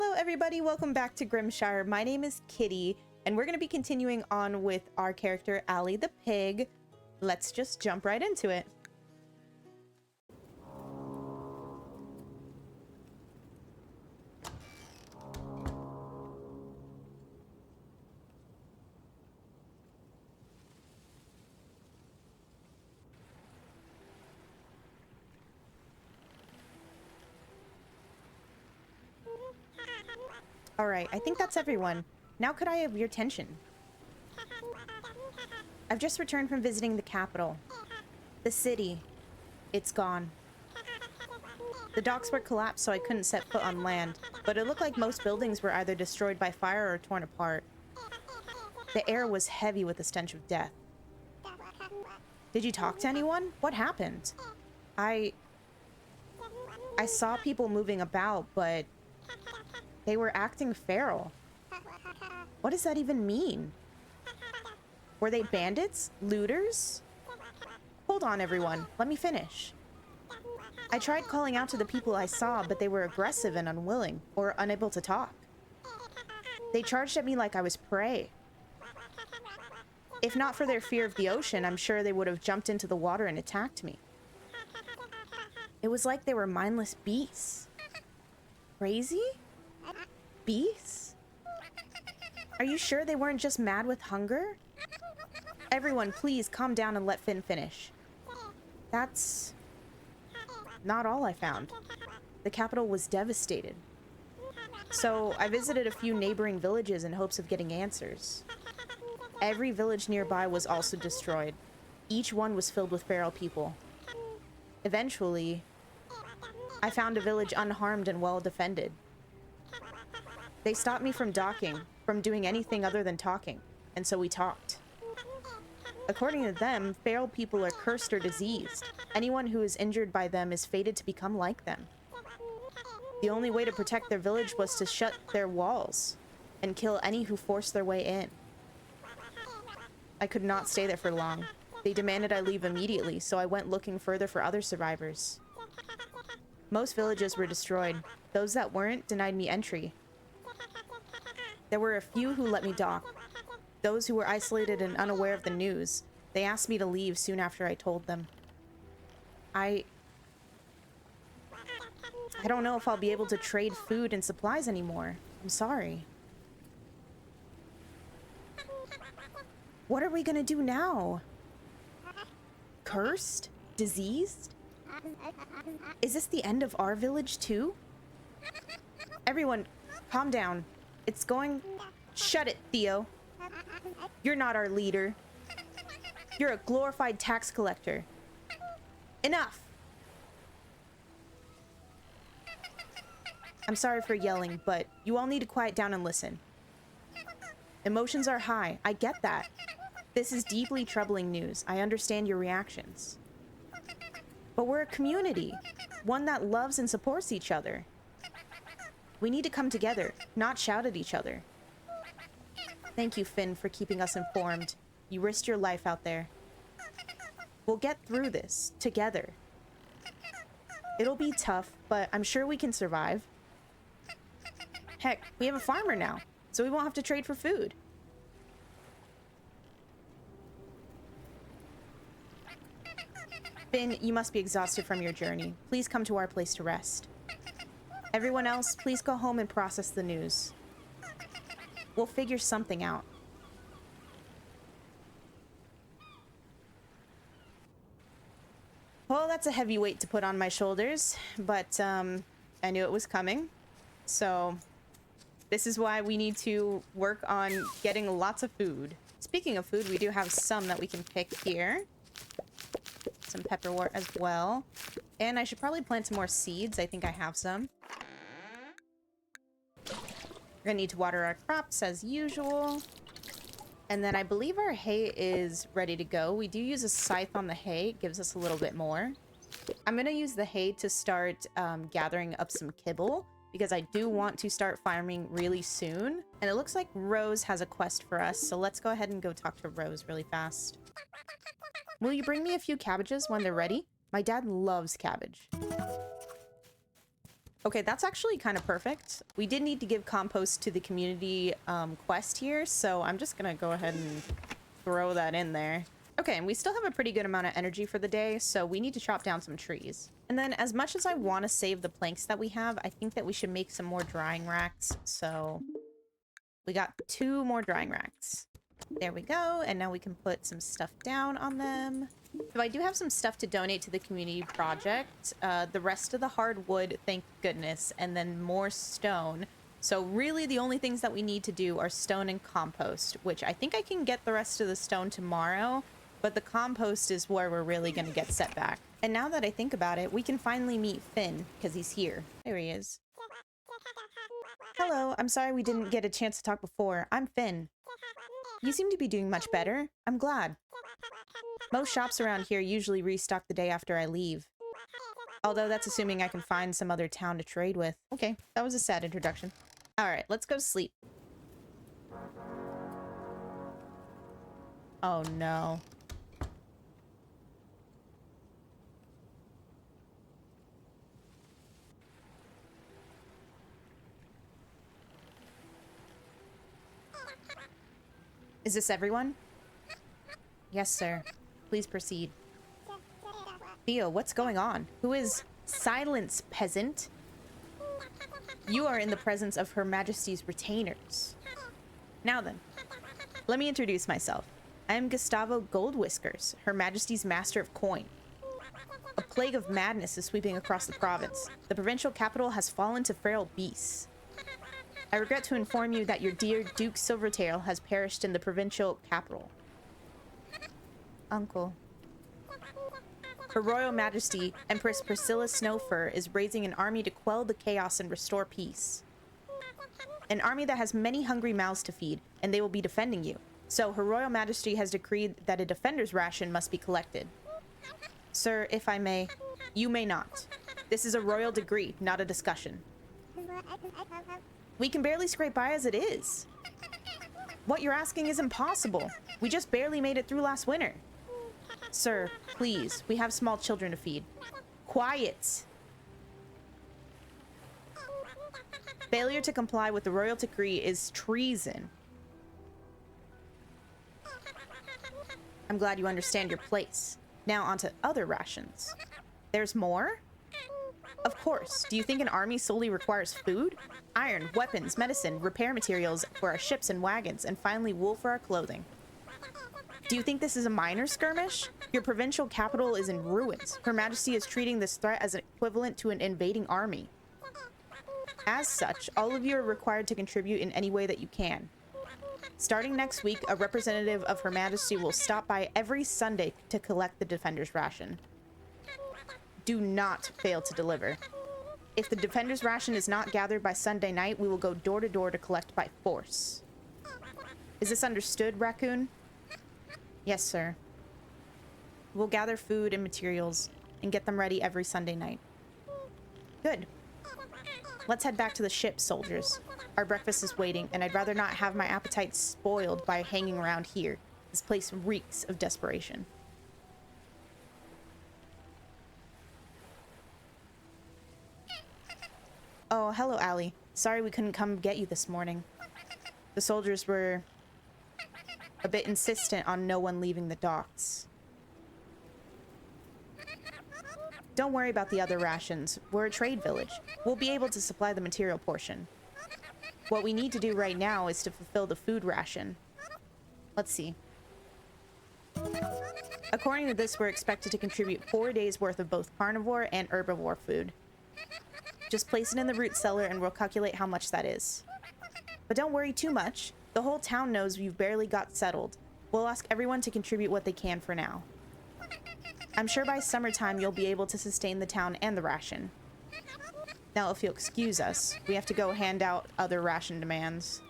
Hello everybody, welcome back to Grimshire. My name is Kitty, and we're going to be continuing on with our character, Allie the pig. Let's just jump right into it. Alright, I think that's everyone. Now could I have your attention? I've just returned from visiting the capital. The city. It's gone. The docks were collapsed, so I couldn't set foot on land, but it looked like most buildings were either destroyed by fire or torn apart. The air was heavy with the stench of death. Did you talk to anyone? What happened? I saw people moving about, but they were acting feral. What does that even mean? Were they bandits? Looters? Hold on, everyone. Let me finish. I tried calling out to the people I saw, but they were aggressive and unwilling, or unable to talk. They charged at me like I was prey. If not for their fear of the ocean, I'm sure they would have jumped into the water and attacked me. It was like they were mindless beasts. Crazy? Beasts? Are you sure they weren't just mad with hunger? Everyone, please calm down and let Finn finish. That's not all I found. The capital was devastated. So I visited a few neighboring villages in hopes of getting answers. Every village nearby was also destroyed. Each one was filled with feral people. Eventually, I found a village unharmed and well defended. They stopped me from docking, from doing anything other than talking, and so we talked. According to them, feral people are cursed or diseased. Anyone who is injured by them is fated to become like them. The only way to protect their village was to shut their walls and kill any who forced their way in. I could not stay there for long. They demanded I leave immediately, so I went looking further for other survivors. Most villages were destroyed. Those that weren't denied me entry. There were a few who let me dock. Those who were isolated and unaware of the news, they asked me to leave soon after I told them. I don't know if I'll be able to trade food and supplies anymore. I'm sorry. What are we gonna do now? Cursed? Diseased? Is this the end of our village too? Everyone, calm down. It's going... Shut it, Theo. You're not our leader. You're a glorified tax collector. Enough! I'm sorry for yelling, but you all need to quiet down and listen. Emotions are high. I get that. This is deeply troubling news. I understand your reactions. But we're a community. One that loves and supports each other. We need to come together, not shout at each other. Thank you, Finn, for keeping us informed. You risked your life out there. We'll get through this, together. It'll be tough, but I'm sure we can survive. Heck, we have a farmer now, so we won't have to trade for food. Finn, you must be exhausted from your journey. Please come to our place to rest. Everyone else, please go home and process the news. We'll figure something out. Well, that's a heavy weight to put on my shoulders, but I knew it was coming. So this is why we need to work on getting lots of food. Speaking of food, we do have some that we can pick here. Some pepperwort as well. And I should probably plant some more seeds. I think I have some. We're gonna need to water our crops as usual. And then I believe our hay is ready to go. We do use a scythe on the hay. It gives us a little bit more. I'm gonna use the hay to start gathering up some kibble, because I do want to start farming really soon. And it looks like Rose has a quest for us, so let's go ahead and go talk to Rose really fast. Will you bring me a few cabbages when they're ready? My dad loves cabbage. Okay, that's actually kind of perfect. We did need to give compost to the community quest here, so I'm just gonna go ahead and throw that in there. Okay, and we still have a pretty good amount of energy for the day, so we need to chop down some trees. And then as much as I want to save the planks that we have, I think that we should make some more drying racks. So we got 2 more drying racks. There we go, and now we can put some stuff down on them. So I do have some stuff to donate to the community project. The rest of the hardwood, thank goodness, and then more stone. So really the only things that we need to do are stone and compost, which I think I can get the rest of the stone tomorrow, but the compost is where we're really going to get set back. And now that I think about it, we can finally meet Finn, because he's here. There he is. Hello, I'm sorry we didn't get a chance to talk before. I'm Finn. You seem to be doing much better. I'm glad. Most shops around here usually restock the day after I leave. Although that's assuming I can find some other town to trade with. Okay, that was a sad introduction. Alright, let's go sleep. Oh no. Is this everyone? Yes, sir. Please proceed. Theo, what's going on? Who is... Silence, peasant. You are in the presence of Her Majesty's retainers. Now then, let me introduce myself. I am Gustavo Goldwhiskers, Her Majesty's Master of Coin. A plague of madness is sweeping across the province. The provincial capital has fallen to feral beasts. I regret to inform you that your dear Duke Silvertail has perished in the provincial capital. Uncle. Her Royal Majesty, Empress Priscilla Snowfur, is raising an army to quell the chaos and restore peace. An army that has many hungry mouths to feed, and they will be defending you. So, Her Royal Majesty has decreed that a defender's ration must be collected. Sir, if I may, you may not. This is a royal decree, not a discussion. We can barely scrape by as it is. What you're asking is impossible. We just barely made it through last winter. Sir, please, we have small children to feed. Quiet! Failure to comply with the royal decree is treason. I'm glad you understand your place. Now on to other rations. There's more? Of course. Do you think an army solely requires food? Iron, weapons, medicine, repair materials for our ships and wagons, and finally wool for our clothing. Do you think this is a minor skirmish? Your provincial capital is in ruins. Her Majesty is treating this threat as equivalent to an invading army. As such, all of you are required to contribute in any way that you can. Starting next week, a representative of Her Majesty will stop by every Sunday to collect the defender's ration. Do not fail to deliver. If the defender's ration is not gathered by Sunday night, we will go door to door to collect by force. Is this understood, Raccoon? Yes, sir. We'll gather food and materials and get them ready every Sunday night. Good. Let's head back to the ship, soldiers. Our breakfast is waiting, and I'd rather not have my appetite spoiled by hanging around here. This place reeks of desperation. Oh, hello, Allie. Sorry we couldn't come get you this morning. The soldiers were a bit insistent on no one leaving the docks. Don't worry about the other rations. We're a trade village. We'll be able to supply the material portion. What we need to do right now is to fulfill the food ration. Let's see. According to this, we're expected to contribute 4 days worth of both carnivore and herbivore food. Just place it in the root cellar and we'll calculate how much that is. But don't worry too much. The whole town knows you've barely got settled. We'll ask everyone to contribute what they can for now. I'm sure by summertime you'll be able to sustain the town and the ration. Now, if you'll excuse us, we have to go hand out other ration demands.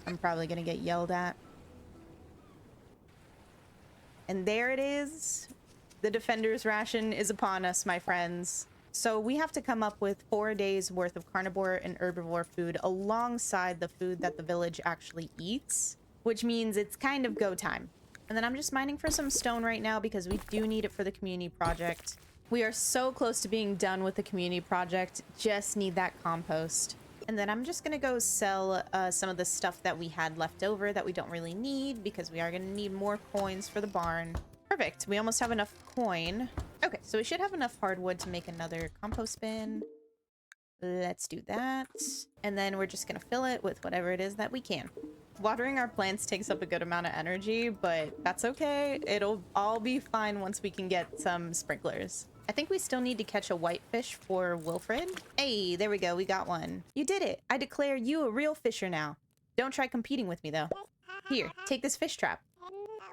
I'm probably gonna get yelled at. And there it is. The defender's ration is upon us, my friends. So we have to come up with 4 days worth of carnivore and herbivore food alongside the food that the village actually eats, which means it's kind of go time. And then I'm just mining for some stone right now because we do need it for the community project. We are so close to being done with the community project. Just need that compost. And then I'm just gonna go sell some of the stuff that we had left over that we don't really need because we are gonna need more coins for the barn. Perfect. We almost have enough coin. Okay, so we should have enough hardwood to make another compost bin. Let's do that. And then we're just gonna fill it with whatever it is that we can. Watering our plants takes up a good amount of energy, but that's okay. It'll all be fine once we can get some sprinklers. I think we still need to catch a whitefish for Wilfred. Hey, there we go. We got one. You did it. I declare you a real fisher now. Don't try competing with me, though. Here, take this fish trap.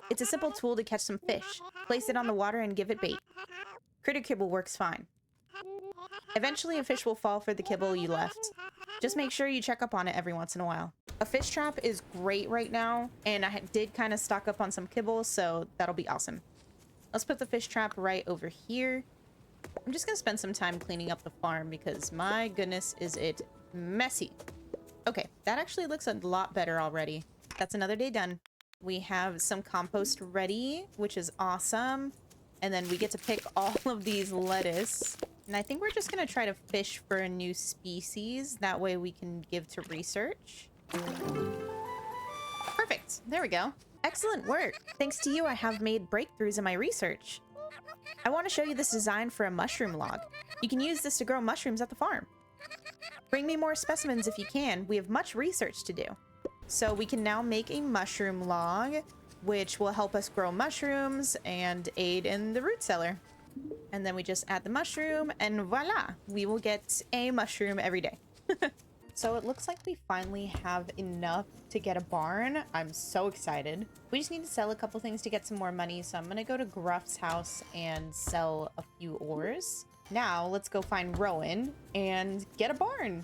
It's a simple tool to catch some fish. Place it on the water and give it bait. Critter kibble works fine. Eventually, a fish will fall for the kibble you left. Just make sure you check up on it every once in a while. A fish trap is great right now, and I did kind of stock up on some kibble, so that'll be awesome. Let's put the fish trap right over here. I'm just gonna spend some time cleaning up the farm because my goodness is it messy. Okay, that actually looks a lot better already. That's another day done. We have some compost ready, which is awesome. And then we get to pick all of these lettuce. And I think we're just gonna try to fish for a new species. That way we can give to research. Perfect. There we go. Excellent work. Thanks to you, I have made breakthroughs in my research. I want to show you this design for a mushroom log. You can use this to grow mushrooms at the farm. Bring me more specimens if you can. We have much research to do. So we can now make a mushroom log, which will help us grow mushrooms and aid in the root cellar. And then we just add the mushroom and voila, we will get a mushroom every day. So it looks like we finally have enough to get a barn. I'm so excited. We just need to sell a couple things to get some more money. So I'm gonna go to Gruff's house and sell a few ores. Now let's go find Rowan and get a barn.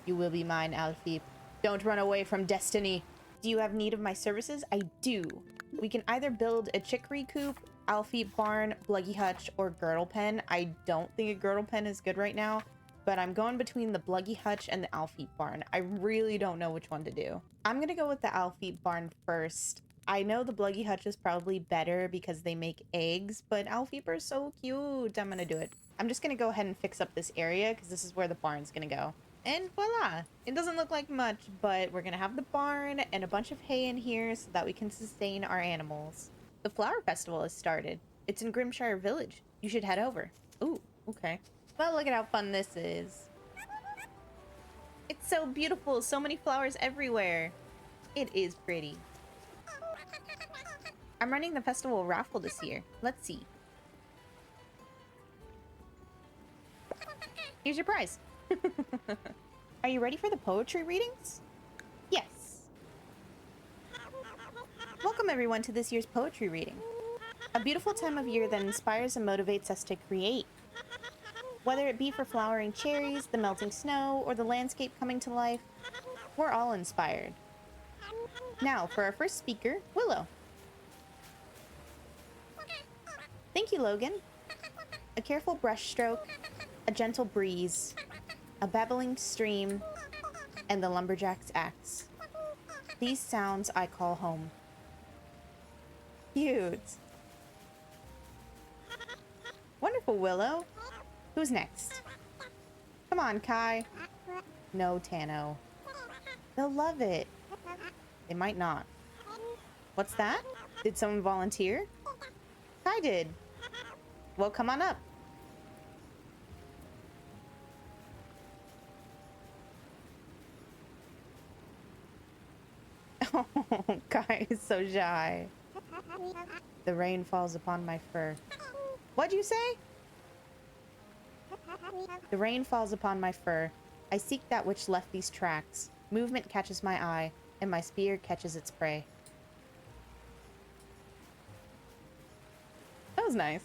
You will be mine, Alfie. Don't run away from destiny. Do you have need of my services? I do. We can either build a chicory coop, Alfie barn, bluggy hutch, or girdle pen. I don't think a girdle pen is good right now, but I'm going between the bluggy hutch and the Alfie barn. I really don't know which one to do. I'm gonna go with the Alfie barn first. I know the bluggy hutch is probably better because they make eggs, but Alfie are so cute. I'm gonna do it. I'm just gonna go ahead and fix up this area because this is where the barn's gonna go. And voila! It doesn't look like much, but we're gonna have the barn and a bunch of hay in here so that we can sustain our animals. The flower festival has started. It's in Grimshire village. You should head over. Ooh, okay. Well, look at how fun this is. It's so beautiful. So many flowers everywhere. It is pretty. I'm running the festival raffle this year. Let's see. Here's your prize. Are you ready for the poetry readings? Yes. Welcome everyone to this year's poetry reading. A beautiful time of year that inspires and motivates us to create. Whether it be for flowering cherries, the melting snow, or the landscape coming to life, we're all inspired. Now for our first speaker, Willow. Thank you, Logan. A careful brush stroke, a gentle breeze, a babbling stream, and the lumberjack's axe. These sounds I call home. Cute. Wonderful, Willow. Who's next? Come on, Kai. No, Tano. They'll love it. They might not. What's that? Did someone volunteer? Kai did. Well, come on up. Oh, Kai is so shy. The rain falls upon my fur. What'd you say? The rain falls upon my fur. I seek that which left these tracks. Movement catches my eye, and my spear catches its prey. That was nice.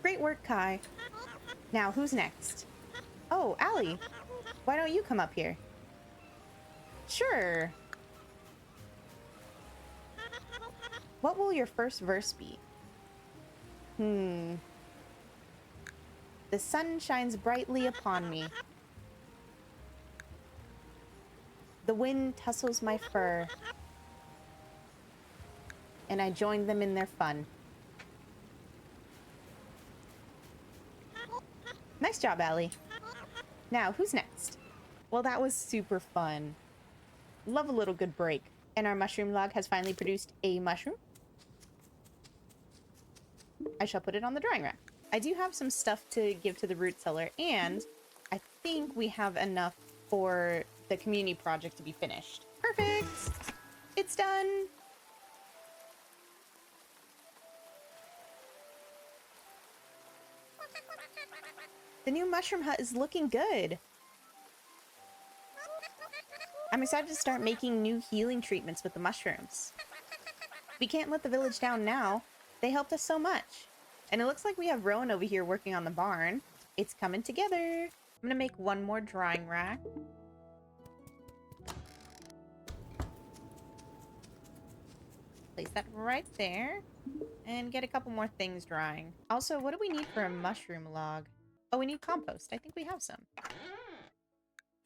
Great work, Kai. Now, who's next? Oh, Allie. Why don't you come up here? Sure. What will your first verse be? The sun shines brightly upon me. The wind tussles my fur. And I join them in their fun. job, Allie. Now, who's next? Well, that was super fun. Love a little good break. And our mushroom log has finally produced a mushroom. I shall put it on the drying rack. I do have some stuff to give to the root cellar, and I think we have enough for the community project to be finished. Perfect! It's done! The new mushroom hut is looking good. I'm excited to start making new healing treatments with the mushrooms. We can't let the village down now. They helped us so much. And it looks like we have Rowan over here working on the barn. It's coming together. I'm gonna make one more drying rack. Place that right there. And get a couple more things drying. Also, what do we need for a mushroom log? Oh, we need compost. I think we have some.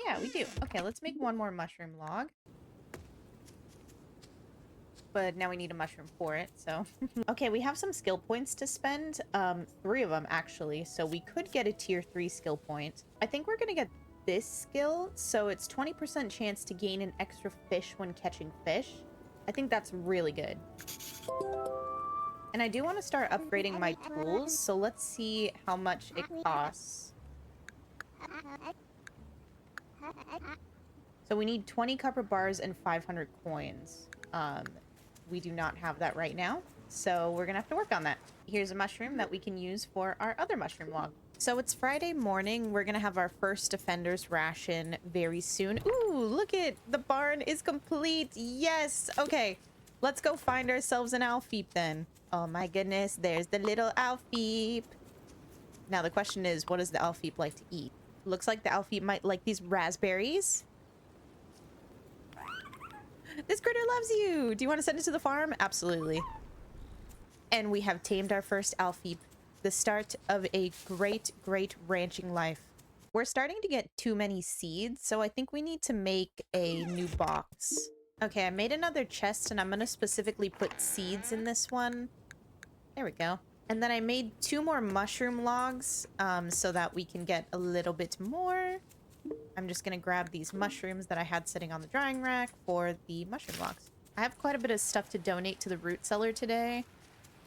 Yeah, we do. Okay, let's make one more mushroom log. But now we need a mushroom for it, so... Okay, we have some skill points to spend. 3 of them, actually. So we could get a tier 3 skill point. I think we're gonna get this skill. So it's 20% chance to gain an extra fish when catching fish. I think that's really good. And I do want to start upgrading my tools. So let's see how much it costs. So we need 20 copper bars and 500 coins. We do not have that right now, so we're gonna have to work on that. Here's a mushroom that we can use for our other mushroom log. So it's Friday morning. We're gonna have our first defender's ration very soon. Ooh, look it! The barn is complete! Yes! Okay, let's go find ourselves an Alfeep then. Oh my goodness, there's the little Alfeep. Now the question is, what does the Alfeep like to eat? Looks like the Alfeep might like these raspberries. This critter loves you! Do you want to send it to the farm? Absolutely. And we have tamed our first Alfeep. The start of a great, great ranching life. We're starting to get too many seeds, so I think we need to make a new box. Okay, I made another chest, and I'm going to specifically put seeds in this one. There we go. And then I made 2 more mushroom logs, so that we can get a little bit more. I'm just gonna grab these mushrooms that I had sitting on the drying rack for the mushroom logs. I have quite a bit of stuff to donate to the root cellar today.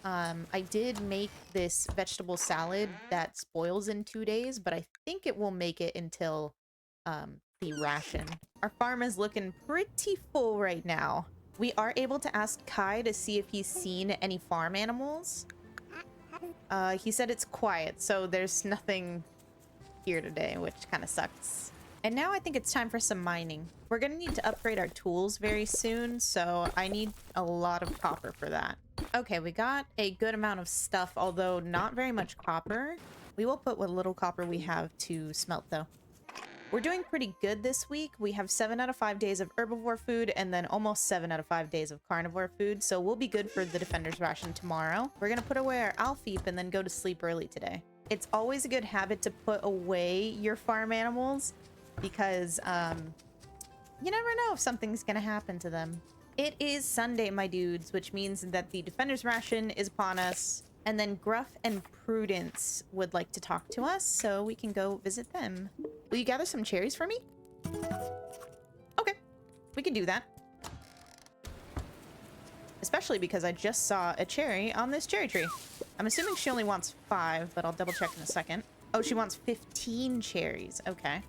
I did make this vegetable salad that spoils in 2 days, but I think it will make it until the ration. Our farm is looking pretty full right now. We are able to ask Kai to see if he's seen any farm animals. He said it's quiet, so there's nothing here today, which kind of sucks. And now I think it's time for some mining. We're gonna need to upgrade our tools very soon, so I need a lot of copper for that. Okay, we got a good amount of stuff, although not very much copper. We will put what little copper we have to smelt, though. We're doing pretty good this week. We have 7 out of 5 days of herbivore food, and then almost 7 out of 5 days of carnivore food, so we'll be good for the defender's ration tomorrow. We're gonna put away our Alfeep and then go to sleep early today. It's always a good habit to put away your farm animals, because you never know if something's gonna happen to them. It is Sunday, my dudes, which means that the defender's ration is upon us, and then Gruff and Prudence would like to talk to us, so we can go visit them. Will you gather some cherries for me? Okay, we can do that. Especially because I just saw a cherry on this cherry tree. I'm assuming she only wants 5, but I'll double check in a second. Oh, she wants 15 cherries. Okay.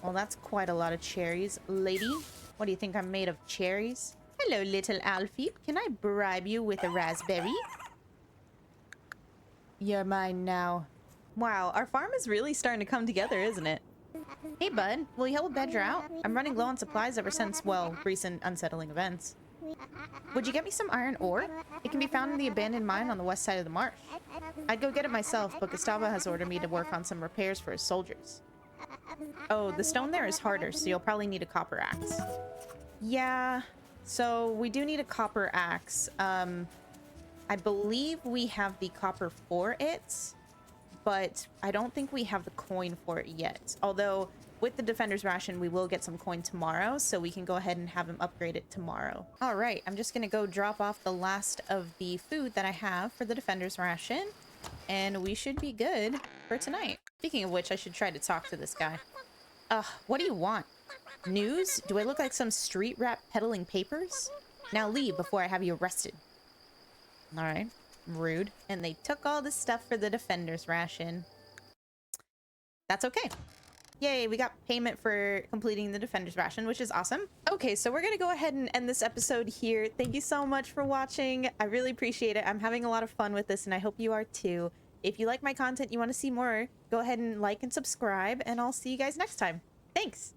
Well, that's quite a lot of cherries, lady. What do you think I'm made of, cherries? Hello, little Alfie. Can I bribe you with a raspberry? You're mine now. Wow, our farm is really starting to come together, isn't it? Hey, bud. Will you help Badger out? I'm running low on supplies ever since, well, recent unsettling events. Would you get me some iron ore? It can be found in the abandoned mine on the west side of the marsh. I'd go get it myself, but Gustavo has ordered me to work on some repairs for his soldiers. Oh, the stone there is harder, so you'll probably need a copper axe. Yeah, so we do need a copper axe. I believe we have the copper for it, but I don't think we have the coin for it yet. Although, with the defender's ration, we will get some coin tomorrow, so we can go ahead and have him upgrade it tomorrow. All right, I'm just gonna go drop off the last of the food that I have for the defender's ration, and we should be good for tonight. Speaking of which, I should try to talk to this guy. What do you want? News? Do I look like some street rat peddling papers? Now leave before I have you arrested. Alright. Rude. And they took all this stuff for the defender's ration. That's okay. Yay, we got payment for completing the defender's ration, which is awesome. Okay, so we're gonna go ahead and end this episode here. Thank you so much for watching. I really appreciate it. I'm having a lot of fun with this, and I hope you are too. If you like my content, you want to see more, go ahead and like and subscribe, and I'll see you guys next time. Thanks!